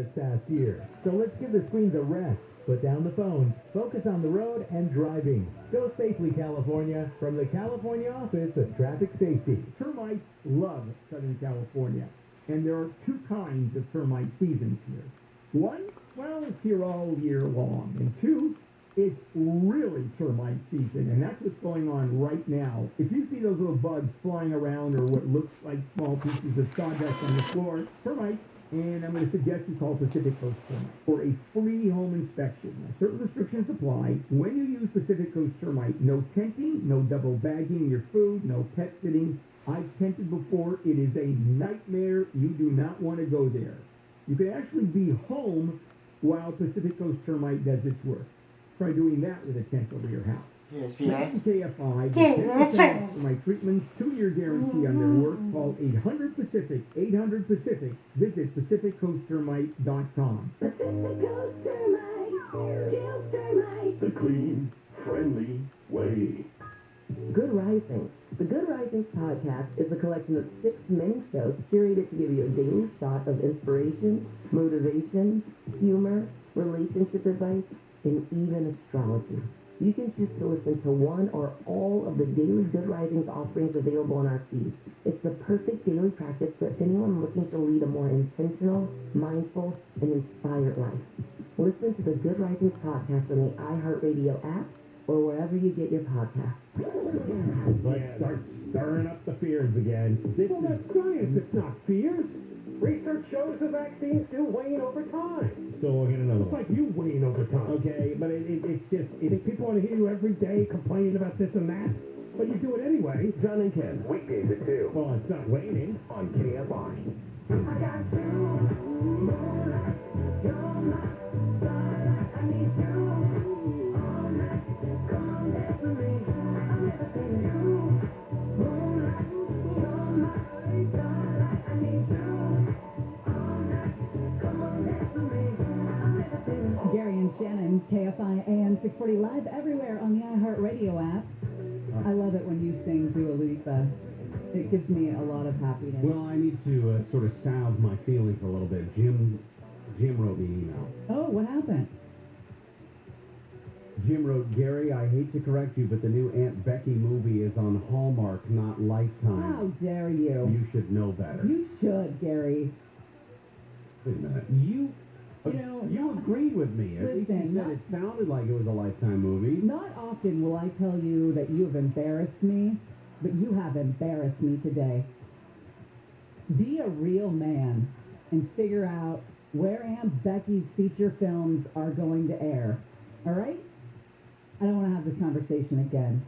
this past year. So let's give the screens a rest. Put down the phone, focus on the road and driving. Go safely, California, from the California Office of Traffic Safety. Termites love Southern California, and there are two kinds of termite seasons here. One, well, it's here all year long, and two, it's really termite season, and that's what's going on right now. If you see those little bugs flying around or what looks like small pieces of sawdust on the floor, termites. And I'm going to suggest you call Pacific Coast Termite for a free home inspection. Now, certain restrictions apply. When you use Pacific Coast Termite, no tenting, no double bagging your food, no pet sitting. I've tented before. It is a nightmare. You do not want to go there. You can actually be home while Pacific Coast Termite does its work. Try doing that with a tent over your house. Yes. KFI, for my treatments, 2-year guarantee on their work. Call 800-PACIFIC, 800-PACIFIC. Visit PacificCoastTermite.com. Pacific Coast Termite, kills termites. The clean, friendly way. Good Rising. The Good Rising podcast is a collection of 6 mini shows curated to give you a daily shot of inspiration, motivation, humor, relationship advice, and even astrology. You can choose to listen to one or all of the daily Good Risings offerings available on our feed. It's the perfect daily practice for anyone looking to lead a more intentional, mindful, and inspired life. Listen to the Good Risings podcast on the iHeartRadio app or wherever you get your podcasts. Let's start stirring up the fears again. Well, that's science. It's not fears. Research shows the vaccines do wane over time. So we'll get another It's one. like you wane over time. Okay, but it's just... You think people want to hear you every day complaining about this and that? But you do it anyway. John and Ken, weekdays at 2 Well, it's not waning. on KFI. I got you, moonlight, you're my starlight. I need you all night. Come on, dance with me. I've never seen you, moonlight, you're my starlight. I need you all night. Come on, dance with me. I've never seen you. Gary and Shannon, KFI AM 640 live everywhere on the iHeartRadio app. I love it when you sing Dua Lipa. It gives me a lot of happiness. Well, I need to sort of salve my feelings a little bit. Jim wrote me an email. Oh, what happened? Jim wrote, Gary, I hate to correct you, but the new Aunt Becky movie is on Hallmark, not Lifetime. How dare you? You should know better. You should, Gary. Wait a minute. You agreed with me. At least you Listen, said it sounded like it was a Lifetime movie. Not often will I tell you that you have embarrassed me, but you have embarrassed me today. Be a real man and figure out where Aunt Becky's feature films are going to air. All right? I don't want to have this conversation again.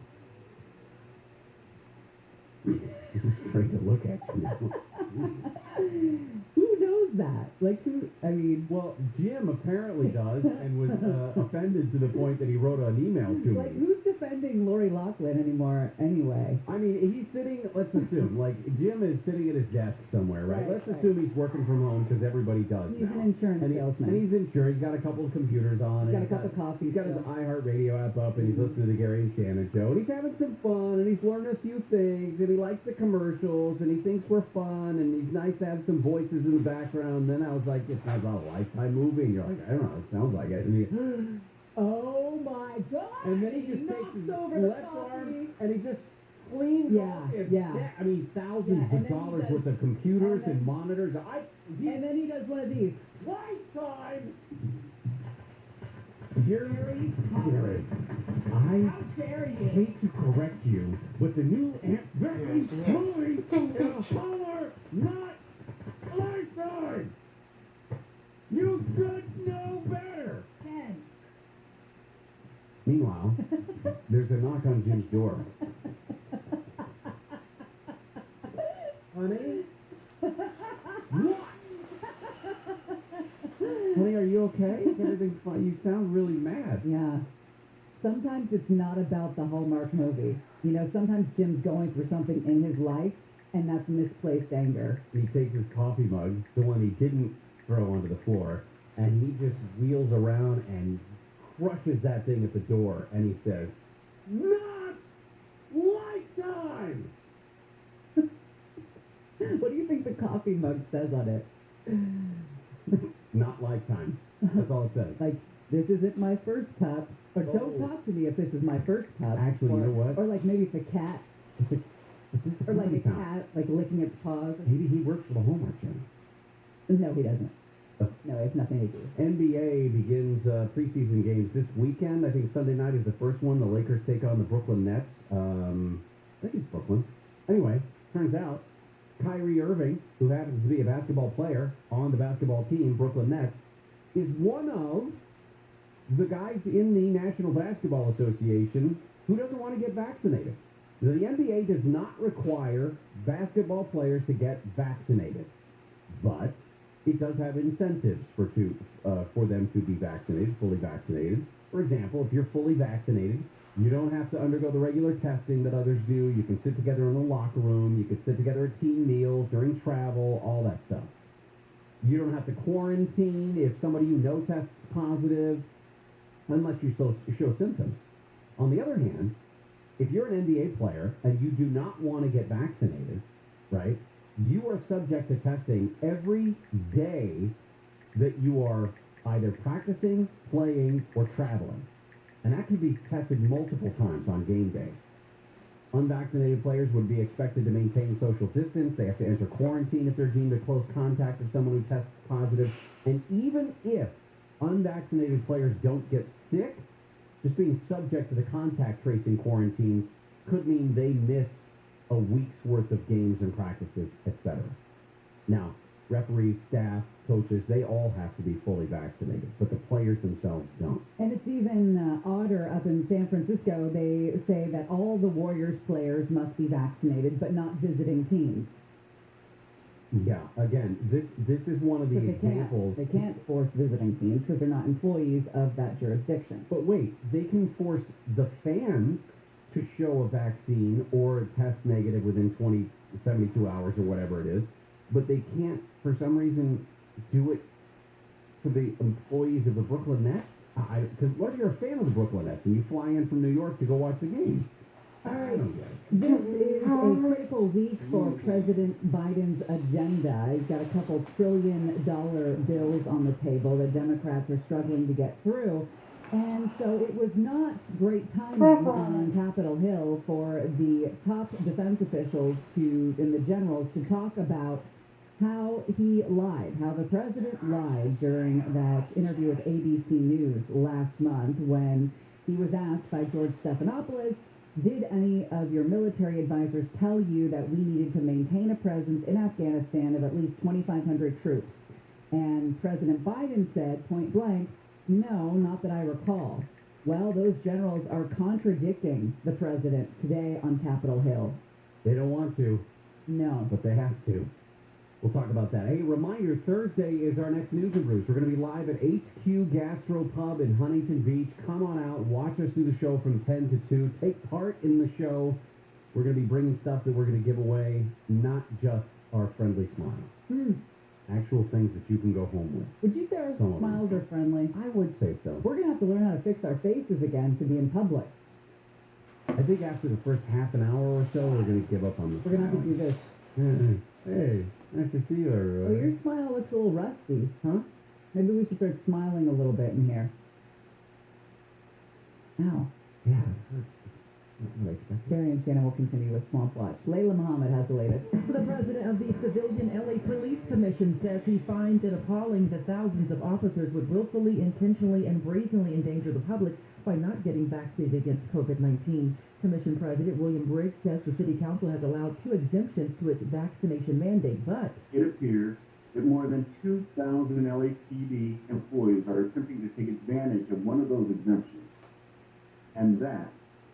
I'm afraid to look at you. Who knows that? Like, who? I mean, Well, Jim apparently does, and was offended to the point that he wrote an email to like, me. who's defending Lori Loughlin anymore anyway? I mean, he's sitting, let's assume, like, Jim is sitting at his desk somewhere, right? Right, Let's right. assume he's working from home, because everybody does He's now. an insurance and salesman. And he's insured. He's got a couple of computers on. He's and got a cup of coffee He's got his still. iHeartRadio app up, and he's listening to the Gary and Shannon show, and he's having some fun, and he's learning a few things, and he likes the commercials, and he thinks we're fun, and he's nice to have some voices in the background. Then I was like, it sounds like a Lifetime movie. And you're like, I don't know, it sounds like it. And, Oh my God! and then he just takes knocks his over the left arm, coffee. and he just cleans Yeah, off his yeah. neck. I mean, thousands Yeah, and of then he dollars does- worth of computers and and, then- monitors. And then he does one of these. Lifetime! Gary, I How dare you? hate to correct you, but the new Aunt Becky Yes. movie is Hallmark, not Lifetime! You should know better! Ken. Meanwhile, there's a knock on Jim's door. Honey? What? Honey, are you okay? Is everything fine? You sound really mad. Yeah. Sometimes it's not about the Hallmark movie. You know, sometimes Jim's going through something in his life, and that's misplaced anger. He takes his coffee mug, the one he didn't throw onto the floor, and he just wheels around and crushes that thing at the door, and he says, "Not Lifetime!" What do you think the coffee mug says on it? not lifetime. That's all it says. Like, this isn't my first pup. Or Oh. don't talk to me if this is my first pup. Actually, or, you know what? Or like maybe it's a cat. It's a Or like a town. cat, like licking its paws. Maybe he works for the Hallmark Channel. No, he doesn't. Oh. No, it's nothing to do. NBA begins preseason games this weekend. I think Sunday night is the first one. The Lakers take on the Brooklyn Nets. I think it's Brooklyn. Anyway, turns out Kyrie Irving, who happens to be a basketball player on the basketball team, Brooklyn Nets, is one of the guys in the National Basketball Association who doesn't want to get vaccinated. The NBA does not require basketball players to get vaccinated, but it does have incentives for them to be vaccinated, fully vaccinated. For example, if you're fully vaccinated, you don't have to undergo the regular testing that others do. You can sit together in the locker room. You can sit together at team meals, during travel, all that stuff. You don't have to quarantine if somebody you know tests positive, unless you show symptoms. On the other hand, if you're an NBA player and you do not want to get vaccinated, right, you are subject to testing every day that you are either practicing, playing, or traveling. And that can be tested multiple times on game day. Unvaccinated players would be expected to maintain social distance. They have to enter quarantine if they're deemed a close contact with someone who tests positive. And even if unvaccinated players don't get sick, just being subject to the contact tracing quarantines could mean they miss a week's worth of games and practices, etc. Now, referees, staff, coaches, they all have to be fully vaccinated, but the players themselves don't. And it's even odder up in San Francisco. They say that all the Warriors players must be vaccinated, but not visiting teams. Yeah, again, this is one of the But examples. they can't force visiting teams because they're not employees of that jurisdiction. But wait, they can force the fans to show a vaccine or test negative within 72 hours or whatever it is, but they can't, for some reason, do it for the employees of the Brooklyn Nets? Because what if you're a fan of the Brooklyn Nets and you fly in from New York to go watch the game? All I right. don't get it. This is a critical week for President Biden's agenda. He's got a couple $1 trillion bills on the table that Democrats are struggling to get through. And so it was not great timing on Capitol Hill for the top defense officials and the generals to talk about how he lied, how the president lied during that interview with ABC News last month when he was asked by George Stephanopoulos, did any of your military advisors tell you that we needed to maintain a presence in Afghanistan of at least 2,500 troops? And President Biden said, point blank, no, not that I recall. Well, those generals are contradicting the president today on Capitol Hill. They don't want to, No. but they have to. We'll talk about that. Hey, reminder, Thursday is our next News and Brews. We're going to be live at HQ Gastro Pub in Huntington Beach. Come on out, watch us do the show from 10 to 2. Take part in the show. We're going to be bringing stuff that we're going to give away, not just our friendly smiles. Actual things that you can go home with. Would you say our Some of them. smiles are friendly? I would say so. We're going to have to learn how to fix our faces again to be in public. I think after the first half an hour or so, we're going to give up on this. We're going to have to do this. Hey, nice to see you. Oh, your smile looks a little rusty. Huh? Maybe we should start smiling a little bit in here. Ow. Yeah, that's what I expected. Barry and Shannon will continue with Swamp Watch. Layla Muhammad has the latest. The president of the Civilian LA Police Commission says he finds it appalling that thousands of officers would willfully, intentionally, and brazenly endanger the public by not getting vaccinated against COVID-19. Commission President William Briggs says the city council has allowed 2 exemptions to its vaccination mandate, but It appears that more than 2,000 LAPD employees are attempting to take advantage of one of those exemptions, and that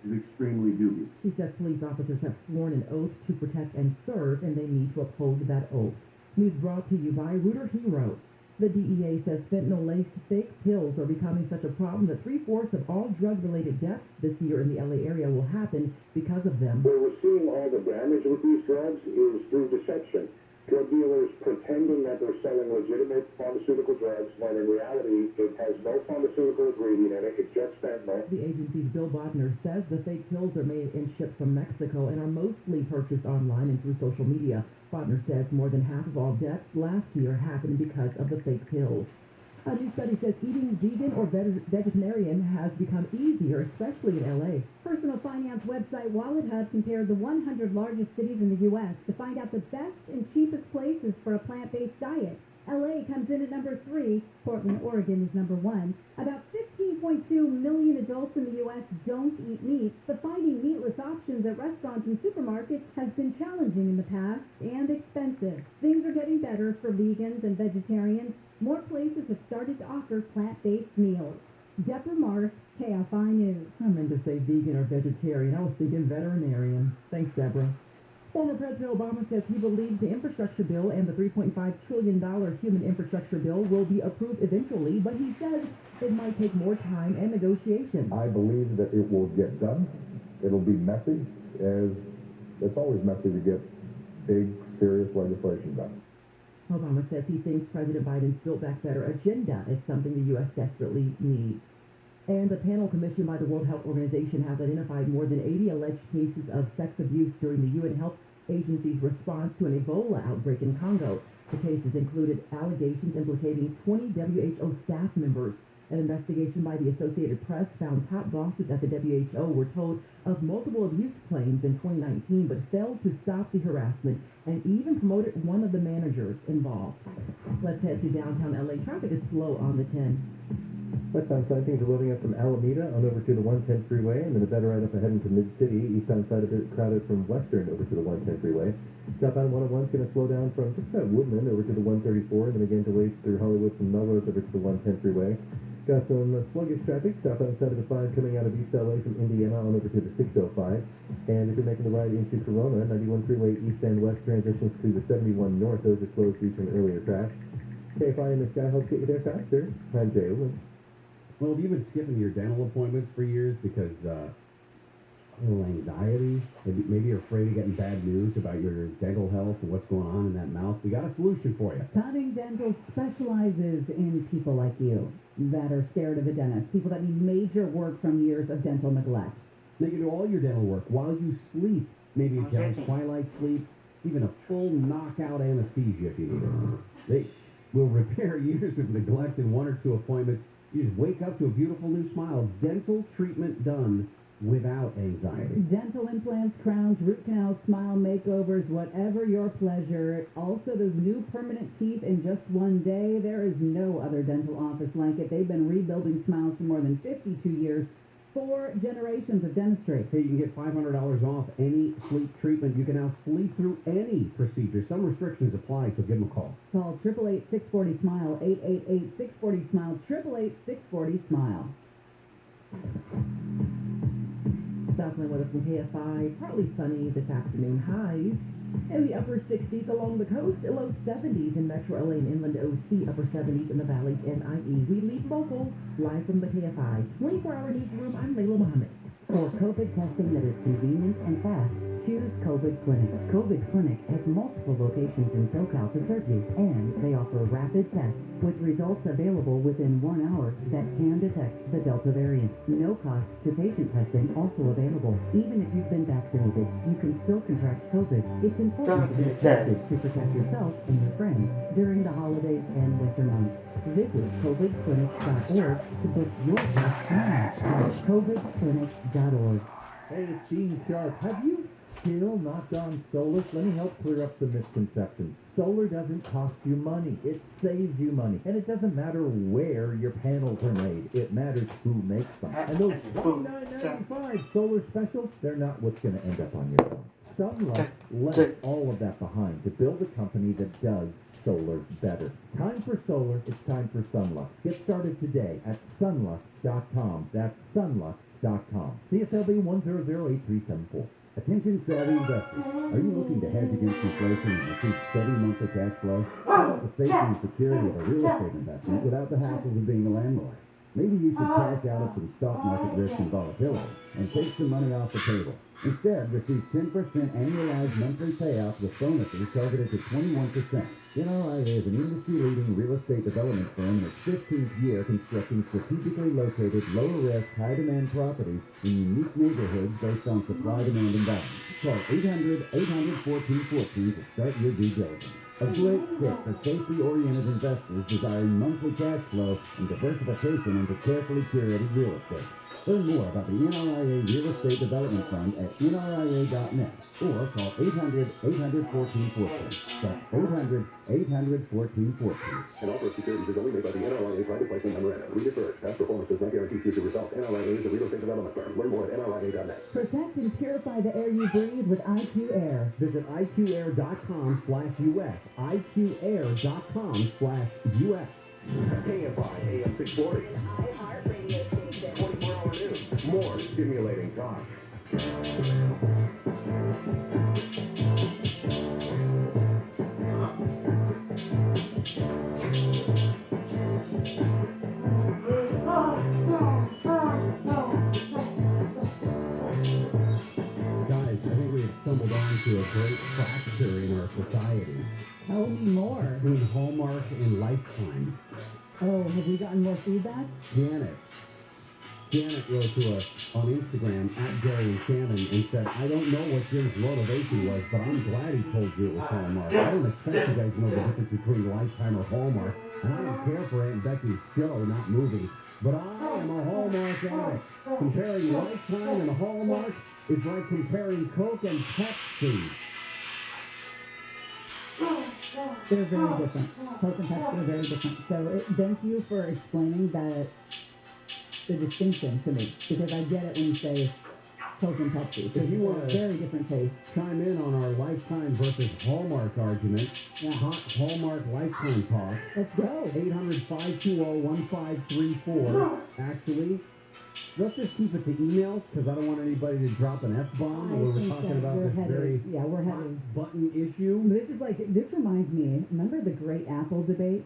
is extremely dubious. he says police officers have sworn an oath to protect and serve, and they need to uphold that oath. News brought to you by Rooter Hero. The DEA says fentanyl-laced fake pills are becoming such a problem that 3/4 of all drug-related deaths this year in the LA area will happen because of them. Where we're seeing all the damage with these drugs is through deception. Drug dealers pretending that they're selling legitimate pharmaceutical drugs when in reality it has no pharmaceutical ingredient in it, it's just fentanyl. The agency's Bill Bodner says the fake pills are made and shipped from Mexico and are mostly purchased online and through social media. Bodner says more than half of all deaths last year happened because of the fake pills. A new study says eating vegan or vegetarian has become easier, especially in LA. Personal finance website Wallet Hub compared the 100 largest cities in the U.S. to find out the best and cheapest places for a plant-based diet. LA comes in at number 3. Portland, Oregon is number 1. About 15.2 million adults in the U.S. don't eat meat, but finding meatless options at restaurants and supermarkets has been challenging in the past and expensive. Things are getting better for vegans and vegetarians. More places have started to offer plant-based meals. Deborah Morris, KFI News. I meant to say vegan or vegetarian. I was thinking veterinarian. Thanks, Deborah. Former President Obama says he believes the infrastructure bill and the $3.5 trillion human infrastructure bill will be approved eventually, but he says it might take more time and negotiation. I believe that it will get done. It'll be messy, as it's always messy to get big, serious legislation done. Obama says he thinks President Biden's Build Back Better agenda is something the U.S. desperately needs. And a panel commissioned by the World Health Organization has identified more than 80 alleged cases of sex abuse during the UN Health Agency's response to an Ebola outbreak in Congo. The cases included allegations implicating 20 WHO staff members. An investigation by the Associated Press found top bosses at the WHO were told of multiple abuse claims in 2019, but failed to stop the harassment and even promoted one of the managers involved. Let's head to downtown LA. Traffic is slow on the 10. Westbound side, things are loading up from Alameda on over to the 110 freeway, and then a better right up ahead into Mid-City. Eastbound side a bit crowded from Western over to the 110 freeway. Southbound 101 is going to slow down from just about Woodland over to the 134, and then again to waste through Hollywood from Melrose over to the 110 freeway. Got some sluggish traffic southbound side of the 5 coming out of East LA from Indiana on over to the 605. And if you're making the ride into Corona, 91 freeway east and west transitions to the 71 north. Those are closed due to an earlier crash. KFI and the Sky helps get you there faster. I'm Jay Owen. Well, have you been skipping your dental appointments for years because a little anxiety? Maybe you're afraid of getting bad news about your dental health and what's going on in that mouth? We got a solution for you. Cunning Dental specializes in people like you that are scared of a dentist, people that need major work from years of dental neglect. They can do all your dental work while you sleep. Maybe a gel twilight sleep, even a full knockout anesthesia if you need it. They will repair years of neglect in 1 or 2 appointments. You just wake up to a beautiful new smile. Dental treatment done without anxiety. Dental implants, crowns, root canals, smile makeovers, whatever your pleasure. Also, those new permanent teeth in just one day. There is no other dental office like it. They've been rebuilding smiles for more than 52 years. 4 generations of dentistry. Hey, you can get $500 off any sleep treatment. You can now sleep through any procedure. Some restrictions apply, so give them a call. Call 888-640-SMILE, 888-640-SMILE, 888-640-SMILE. Southland weather from KFI. Partly sunny this afternoon. Highs in the upper 60s along the coast. Low 70s in Metro LA and Inland OC. Upper 70s in the valleys and IE. We leave local. Live from the KFI 24-hour newsroom. I'm Layla Muhammad. For COVID testing that is convenient and fast, choose COVID Clinic. COVID Clinic has multiple locations in SoCal to serve you, and they offer rapid tests with results available within 1 hour that can detect the Delta variant. No cost to patient testing also available. Even if you've been vaccinated, you can still contract COVID. It's important to get tested to protect yourself and your friends during the holidays and winter months. Visit covidclinic.org to book your test now. That's covidclinic.org. Hey, it's Dean Sharp. Have you still not gone solar? Let me help clear up some misconceptions. Solar doesn't cost you money. It saves you money. And it doesn't matter where your panels are made. It matters who makes them. And those $29.95 solar specials, they're not what's going to end up on your phone. Sunlux left all of that behind to build a company that does solar better. Time for solar, it's time for Sunlux. Get started today at sunlux.com. That's sunlux.com. CSLB 1008374. Attention savvy investors. Are you looking to hedge against inflation and receive steady monthly cash flow? How about the safety and security of a real estate investment without the hassles of being a landlord? Maybe you should cash out of some stock market risk and volatility and take some money off the table. Instead, receive 10% annualized monthly payouts with bonuses targeted to 21%. NRIA is an industry-leading real estate development firm in its 15th year constructing strategically located, low-risk, high-demand properties in unique neighborhoods based on supply, demand, and value. Call 800-800-1414 to start your due diligence. A great fit for safety-oriented investors desiring monthly cash flow and diversification into carefully curated real estate. Learn more about the NRIA Real Estate Development Fund at nria.net or call 800-800-1414. That's 800-800-1414. An offer of securities is only made by the NRIA private placement memorandum. Read it first. Past performance does not guarantee future results. NRIA is a real estate development firm. Learn more at nria.net. Protect and purify the air you breathe with IQ Air. Visit iqair.com/US. iqair.com/US. KFI AM 640. iHeartRadio station. 24-hour news. More stimulating talk. Guys, I think we have stumbled onto a great fracture in our society Tell me more. between Hallmark and Lifetime. Oh, have we gotten more feedback? Janet wrote to us on Instagram at Gary and Shannon and said, I don't know what Jim's motivation was, but I'm glad he told you it was Hallmark. I don't expect you guys to know the difference between Lifetime or Hallmark, and I don't care for Aunt Becky's show, not movie. But I am a Hallmark addict. Comparing Lifetime and Hallmark is like comparing Coke and Pepsi. They're very different. Coke and Pepsi are very different. So thank you for explaining that, the distinction to me, because I get it when you say Coke and Pepsi. If you want to very different taste. chime in on our Lifetime versus Hallmark argument, hot Hallmark Lifetime talk, Let's go. 800-520-1534. Actually, let's just keep it to emails because I don't want anybody to drop an F-bomb when we're talking about this very we're heading. button issue. This reminds me, remember the great Apple debate?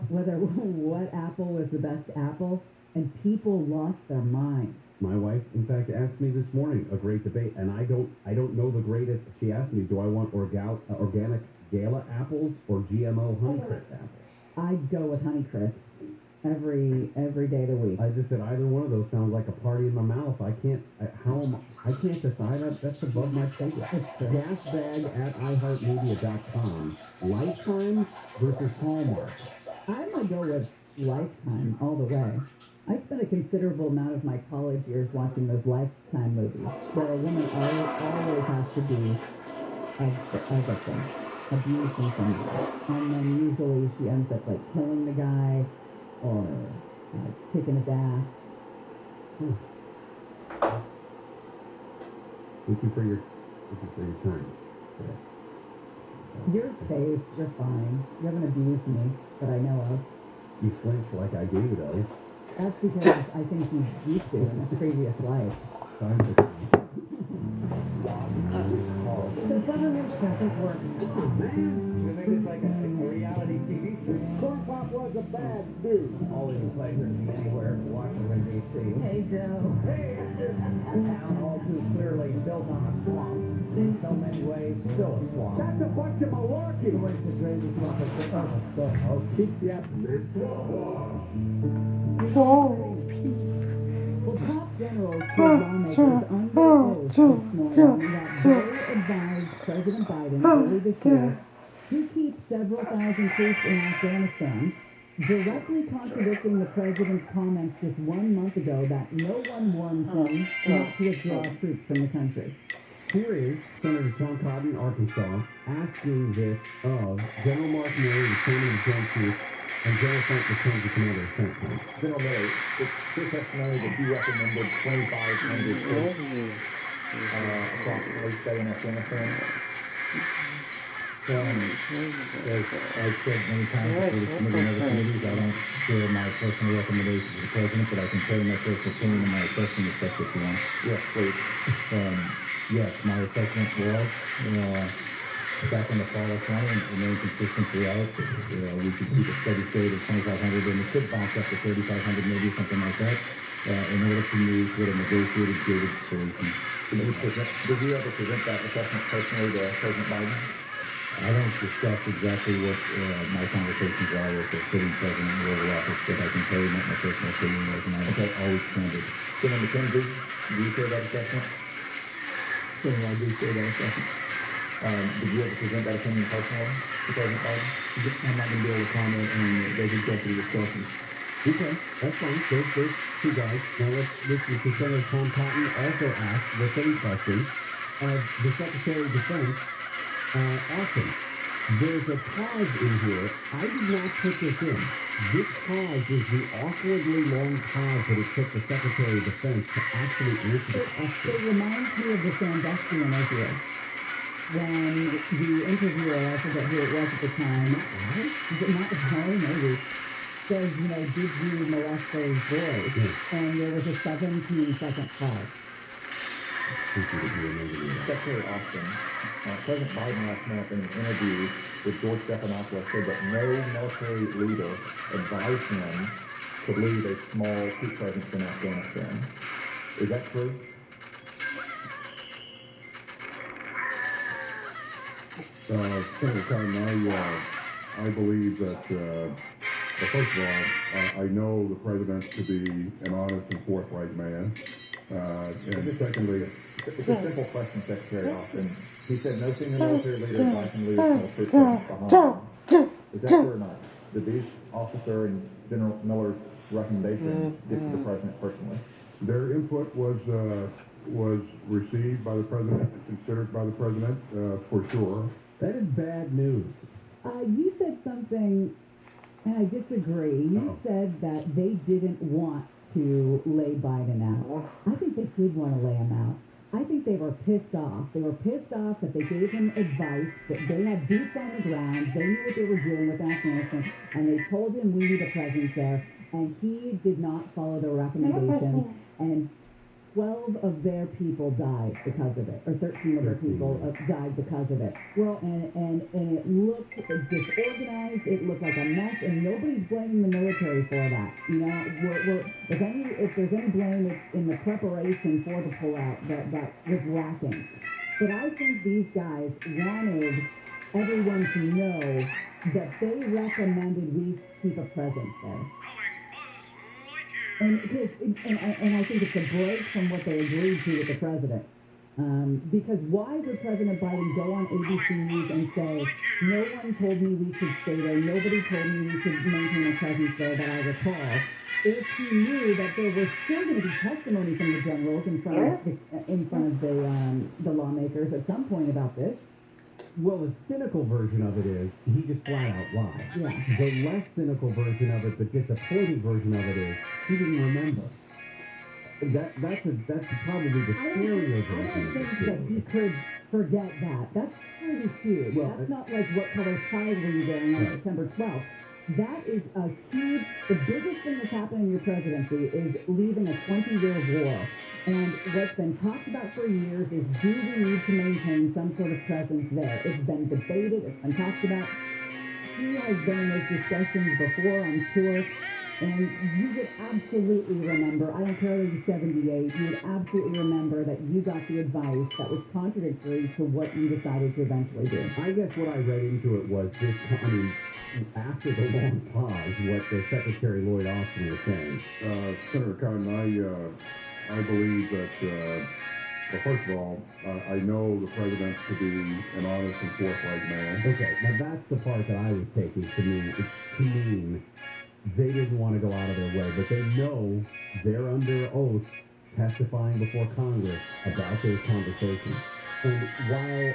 Whether what Apple was the best Apple? And people lost their minds. My wife, in fact, asked me this morning, a great debate, and I don't know the greatest. She asked me, do I want organic Gala apples or GMO Honeycrisp apples? I'd go with Honeycrisp every day of the week. I just said either one of those sounds like a party in my mouth. I can't decide. That's above my pay grade. Gasbag at iHeartMedia.com. Lifetime versus Hallmark. I'm gonna go with Lifetime all the way. I spent a considerable amount of my college years watching those Lifetime movies, where a woman always has to be a victim, abusing somebody, and then usually she ends up like killing the guy or kicking his ass. Thank you for your time today. You're safe. You're fine. You haven't abused me that I know of. You flinch like I do, though. That's because I think you used to in a previous life. Time for time. The government doesn't work. You think it's like a reality TV show? Corn Pop was a bad dude. Always a pleasure to be anywhere in Washington, D.C. Hey, Joe. Hey, a town all too clearly built on a swamp. In so many ways, still a swamp. That's a bunch of malarkey. Where's the greatest swamp? I'll keep you up, man. Well, top generals told lawmakers under oath this morning that they advised President Biden early this year to keep several thousand troops in Afghanistan, directly contradicting the president's comments just 1 month ago that no one warned him not to withdraw troops from the country. Here is Senator Tom Cotton, Arkansas, asking this of General Mark Milley, the chairman of the Joint Chiefs, and General Frank McKenzie, commander of CENTCOM. General Milley, it's your testimony that you recommended 2,500 troops approximately stay in Afghanistan. As I've said many times before this committee and other committees, I don't share my personal recommendations to the president, but I can tell you my personal opinion and my assessment if that's what you want. Yes, please. Yes, my assessment was, back in the fall of 20 and remain consistent throughout. We could keep a steady state of 2,500 and it could bounce up to 3,500 maybe, something like that, in order to move with a negotiated gated solution. Did you ever present that assessment personally to President Biden? I don't discuss exactly what my conversations are with the sitting president in the Oval Office, but I can tell you what my personal opinion was, and I always standard. General McKenzie, do you share that assessment? General, I do say that assessment. Did you ever present that opinion personally to President Biden? I'm not going to be able to comment on those executive discussions. Okay, that's fine. There's two guys. Now let's listen to Senator Tom Cotton also asked the same question of the Secretary of Defense. Austin, there's a pause in here. I did not put this in. This pause is the awkwardly long pause that it took the Secretary of Defense to actually answer the question. It reminds me of the Sandusky interview. When the interviewer, I forget who it was at the time, is it not Harry, maybe, says, did you molest those boys? Yes. And there was a 17-second pause. Secretary Austin, President Biden last month in an interview with George Stephanopoulos said that no military leader advised him to lead a small troop presence in Afghanistan. Is that true? Senator Cotton, I believe that, first of all, I know the president to be an honest and forthright man. And secondly, it's a simple question, Secretary Austin. He said no senior military leader advised him to lead a small troop presence behind him. Is that true or not? Did these officer and General Miller's recommendation get to the president personally? their input was received by the president, considered by the president, for sure. That is bad news. You said something, and I disagree. You said that they didn't want to lay Biden out. I think they did want to lay him out. I think they were pissed off. They were pissed off that they gave him advice, that they had boots on the ground, they knew what they were doing with Afghanistan, and they told him we need a presence there, and he did not follow their recommendations, and 12 of their people died because of it, or 13 of their people died because of it. Well, and it looked disorganized, it looked like a mess, and nobody's blaming the military for that. You know, if there's any blame, it's in the preparation for the pullout that was lacking. But I think these guys wanted everyone to know that they recommended we keep a presence there. And I think it's a break from what they agreed to with the president. Because why would President Biden go on ABC News and say, no one told me we should stay there, nobody told me we should maintain a presence there that I recall, if he knew that there was still going to be testimony from the generals in front of the lawmakers at some point about this? Well, the cynical version of it is he just flat out lied. Yeah. The less cynical version of it, but disappointing version of it is he didn't remember. That's probably the scarier version. I don't think that he could forget that. That's pretty huge. Well, that's not like what color child were you wearing on September 12th. That is a huge, the biggest thing that's happening in your presidency is leaving a 20-year war. And what's been talked about for years is, do we need to maintain some sort of presence there? It's been debated, it's been talked about. He has been in those discussions before, I'm sure. And you would absolutely remember, I don't care whether you're 78, you would absolutely remember that you got the advice that was contradictory to what you decided to eventually do. I guess what I read into it was this, after the long pause, what the Secretary Lloyd Austin was saying. Senator Cotton, I believe that, well, first of all, I know the president to be an honest and forthright man. Okay, now that's the part that I was taking to mean they didn't want to go out of their way, but they know they're under oath testifying before Congress about those conversations. And while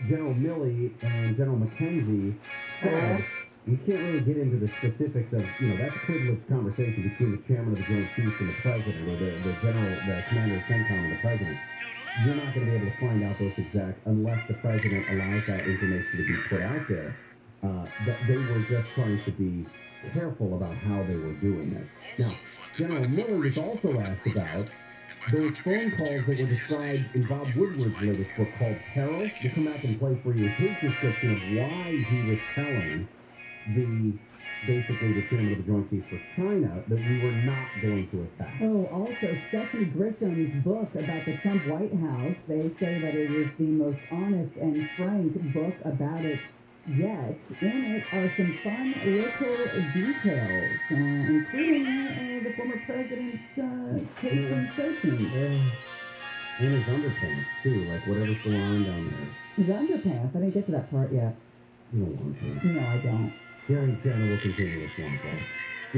General Milley and General McKenzie said, you can't really get into the specifics of, that's a privileged conversation between the chairman of the Joint Chiefs and the president, or the commander of CENTCOM and the president. You're not going to be able to find out those exacts unless the president allows that information to be put out there. That they were just trying to be careful about how they were doing this. Now, General Miller was also asked about those phone calls that were described in Bob Woodward's latest book called Peril. We'll come back and play for you his description of why he was telling basically the chairman of the Joint Chiefs for China that we were not going to attack. Oh, also, Stephanie Grisham's book about the Trump White House, they say that it is the most honest and frank book about it yet. In it are some fun little details, including the former president's take from searching. And his underpants, too, like whatever's going on down there. His underpants. I didn't get to that part yet. You don't want to. No, I don't. Gary and Shannon will continue this one, so.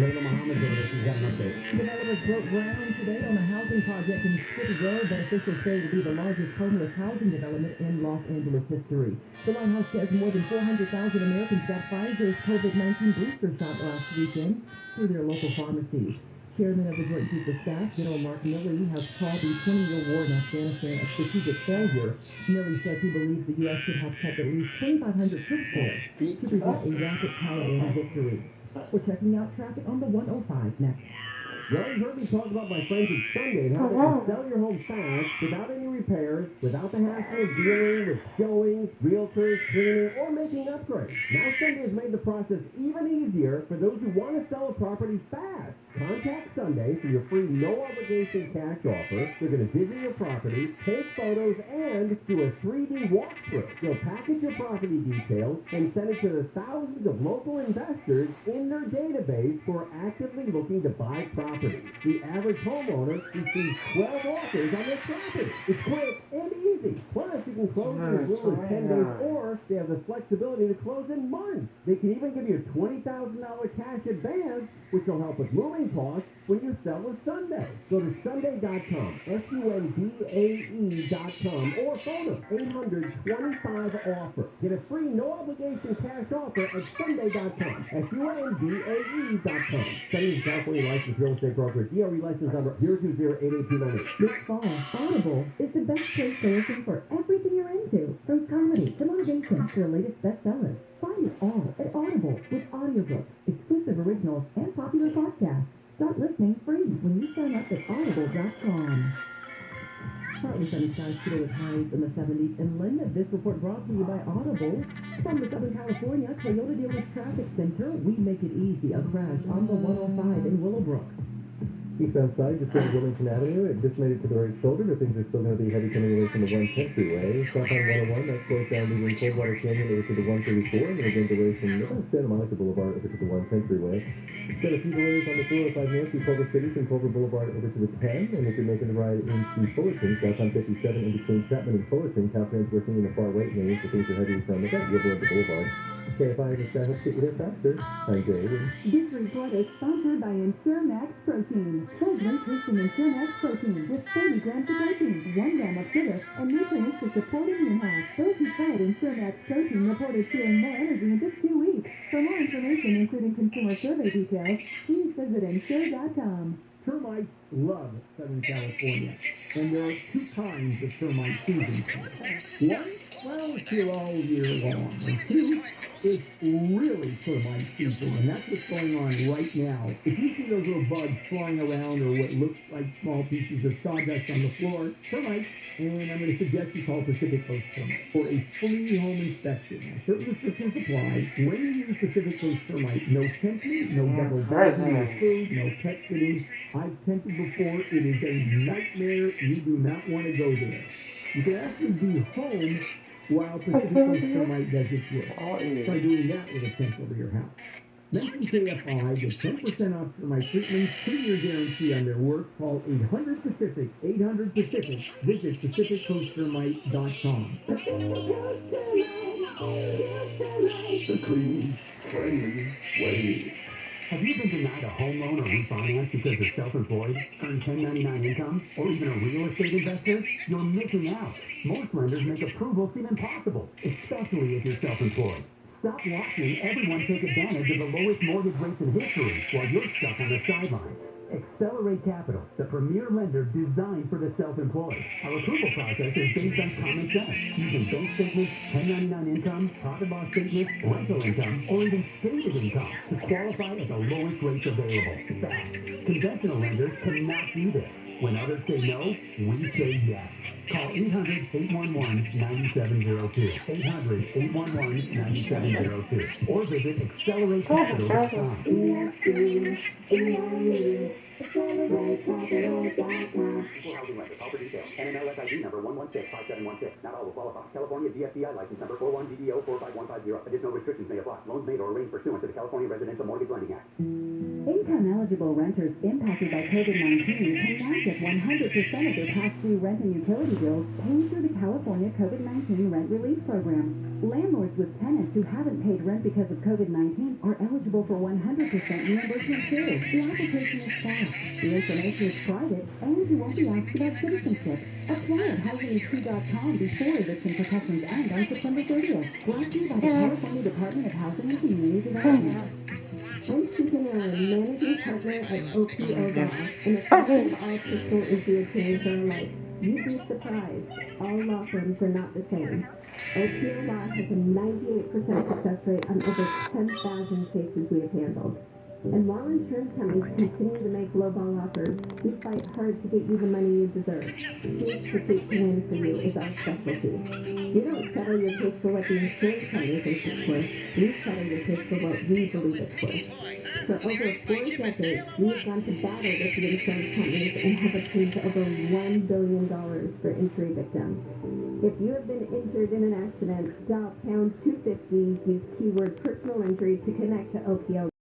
Layla Muhammad's over there. She's got an update. Developers broke ground today on a housing project in City Road that officials say will be the largest homeless housing development in Los Angeles history. The White House says more than 400,000 Americans got Pfizer's COVID-19 booster shot last weekend through their local pharmacies. Chairman of the Joint Chiefs of Staff, General Mark Milley, has called the 20-year war in Afghanistan a strategic failure. Milley says he believes the U.S. should have kept at least 2,500 troops there to prevent a rapid Taliban victory. We're checking out traffic on the 105 next. You already heard me talk about my friends at Sunday and how they can sell your home fast without any repairs, without the hassle of dealing with showings, realtors, cleaning, or making upgrades. Now Sunday has made the process even easier for those who want to sell a property fast. Contact Sunday for your free no-obligation cash offer. They're going to visit your property, take photos, and do a 3D walkthrough. They'll package your property details and send it to the thousands of local investors in their database who are actively looking to buy property. The average homeowner receives 12 offers on their property. It's quick and easy. Plus, you can close in as little as 10 days, or they have the flexibility to close in months. They can even give you a $20,000 cash advance, which will help with moving costs when you sell with Sunday. Go to Sunday.com, SUNDAE.com, or phone them, 800-25-OFFER. Get a free no-obligation cash offer at Sunday.com, SUNDAE.com. Sunday is California licensed real estate broker, DRE license number 020-88298. This fall, Audible is the best place to listen for everything you're into, from comedy to motivation to the latest bestsellers. Find it all at Audible with audiobooks, exclusive originals, and popular podcasts. Start listening free when you sign up at audible.com. Partly sunny skies today with highs in the 70s inland. This report brought to you by Audible. From the Southern California Toyota Dealers Traffic Center, we make it easy. A crash on the 105 in Willowbrook. Eastbound side, just over Wilmington Avenue. It just made it to the right shoulder, but things are still going to be heavy coming away from the 110 freeway. South on 101, that slows down leaving Coldwater Canyon over to the 134, and then again delays from Santa Monica Boulevard over to the 110 freeway. Got a few delays on the 405 north through Culver City from Culver Boulevard over to the 10, and if you're making the ride into Fullerton, south on 57 in between Chapman and Fullerton, Caltrans working in the far right lane, so things are heavy from the Gilbert Boulevard. KFI is a help get you there faster. I'm Dave. This report is sponsored by InsureMax Protein. Celebrate tasting InsureMax Protein with 30 grams of protein, 1 gram of sugar, and nutrients to support immune health. Those who tried InsureMax Protein reported feeling more energy in just 2 weeks. For more information, including consumer survey details, please visit insure.com. Termites love Southern California, and there are 2 kinds of termite seasons here. One, well, it's here all year long, and 2, it's really termite season, and that's what's going on right now. If you see those little bugs flying around or what looks like small pieces of sawdust on the floor, termites, and I'm going to suggest you call Pacific Coast Termite for a free home inspection. Now, certain restrictions apply. When you use Pacific Coast Termite, no tempting, no double bagging of food, no pet fitting. I've tempted before. It is a nightmare. You do not want to go there. You can actually be home while Pacific Coast Termite does its work. Try doing that with a tent over your house. Mention KFI, get 10% off termite treatments, 2-year guarantee on their work. Call 800-PACIFIC, 800-PACIFIC. Visit PacificCoastTermite.com. The clean, friendly way. Have you been denied a home loan or refinance because you're self-employed, earn 1099 income, or even a real estate investor? You're missing out. Most lenders make approval seem impossible, especially if you're self-employed. Stop watching everyone take advantage of the lowest mortgage rates in history while you're stuck on the sidelines. Accelerate Capital, the premier lender designed for the self-employed. Our approval process is based on common sense, using bank statements, 1099 income, profit loss statements, rental income, or even stated income to qualify at the lowest rates available. Fast. Conventional lenders cannot do this. When others say no, we say yes. Call 800-811-9702. 800-811-9702. Or visit acceleratecapital.com. Housing lender. Call for details. NMLS ID number 1165716. Not all will qualify. California DFCI license number 41DDO 45150. Additional restrictions may apply. Loans made or arranged pursuant to the California Residential Mortgage Lending Act. Income eligible renters impacted by COVID-19 can now get 100% of their past due rent and utility bills paid through the California COVID-19 Rent Relief Program. Landlords with tenants who haven't paid rent because of COVID-19 are eligible for 100% reimbursement too. The application is fast, the information is private, and you won't be asked about citizenship. Apply at housing2.com before eviction protections end on September 30th. Brought to you by the California Department of Housing and Community Development. I'm Susan Allen, managing partner at OPO Law, and the focus of all fiscal issues change our life. You'd be surprised. All law firms are not the same. OPO Law has a 98% success rate on over 10,000 cases we have handled. And while insurance companies continue to make lowball offers, we fight hard to get you the money you deserve. Choose Pursuit to Win for You is our specialty. You don't settle your case for what the insurance company thinks it's worth. We settle your case for what we believe it's worth. For over 4 decades, we have gone to battle with the insurance companies and have obtained over $1 billion for injury victims. If you have been injured in an accident, dial pound 250, use keyword personal injury to connect to OPO.